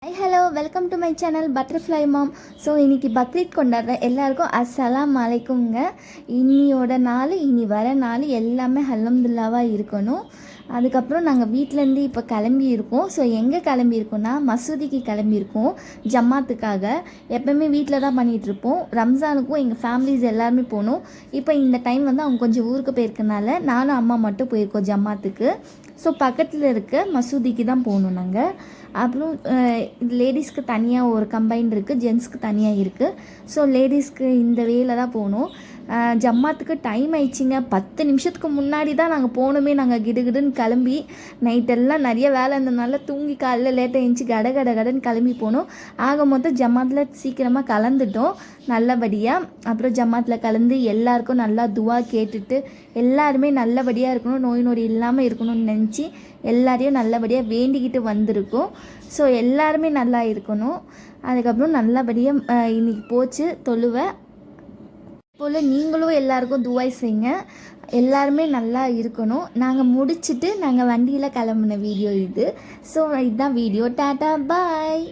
Hi hello welcome to my channel butterfly mom. So இன்றைக்கி பக்ரீத் கொண்டாடுற எல்லாருக்கும் அஸ்ஸலாம் அலைக்கும்ங்க. இன்னியோட நாள் இனி வர நாள் எல்லாமே அல்ஹம்துலில்லாவாக இருக்கணும். அதுக்கப்புறம் நாங்கள் வீட்டிலேருந்து இப்போ கிளம்பியிருக்கோம். ஸோ எங்கே கிளம்பியிருக்கோன்னா மசூதிக்கு கிளம்பியிருக்கோம் ஜம்மாத்துக்காக. எப்போவுமே வீட்டில் தான் பண்ணிகிட்ருப்போம். ரம்ஜானுக்கும் எங்கள் ஃபேமிலிஸ் எல்லாருமே போனோம். இப்போ இந்த டைம் வந்து அவங்க கொஞ்சம் ஊருக்கு போயிருக்கனால நானும் அம்மா மட்டும் போயிருக்கோம் ஜம்மாத்துக்கு. ஸோ பக்கத்தில் இருக்க மசூதிக்கு தான் போகணும் நாங்கள். அப்புறம் லேடிஸ்க்கு தனியாக ஒரு கம்பைன் இருக்குது, ஜென்ஸ்க்கு தனியாக இருக்குது. ஸோ லேடிஸ்க்கு இந்த வேல தான் போகணும். ஜம்மாத்துக்கு டைம் ஆயிடுச்சிங்க. 10 நிமிஷத்துக்கு முன்னாடி தான் நாங்கள் போகணுமே. நாங்கள் கிடுகிடுன்னு கிளம்பி நைட்டெல்லாம் நிறைய வேலை இருந்ததுனால தூங்கி காலையில் லேட்டாக எழுந்துச்சி கடன்னு கிளம்பி போனோம். ஆக மொத்தம் ஜம்மாத்தில் சீக்கிரமாக கலந்துட்டோம் நல்லபடியாக. அப்புறம் ஜம்மாத்தில் கலந்து எல்லாருக்கும் நல்லா துவா கேட்டுட்டு எல்லாருமே நல்லபடியாக இருக்கணும், நோய் நொடி இல்லாமல் இருக்கணும்னு நினச்சி எல்லாரையும் நல்லபடியாக வேண்டிக்கிட்டு வந்திருக்கோம். ஸோ எல்லாருமே நல்லா இருக்கணும். அதுக்கப்புறம் நல்லபடியாக இன்றைக்கி போச்சு தொழுவை போல். நீங்களும் எல்லாருக்கும் துவாய் செய்யுங்க, எல்லாருமே நல்லா இருக்கணும். நாங்கள் முடிச்சுட்டு நாங்கள் வண்டியில் கிளம்புன வீடியோ இது. ஸோ இதுதான் வீடியோ. டாட்டா பாய்.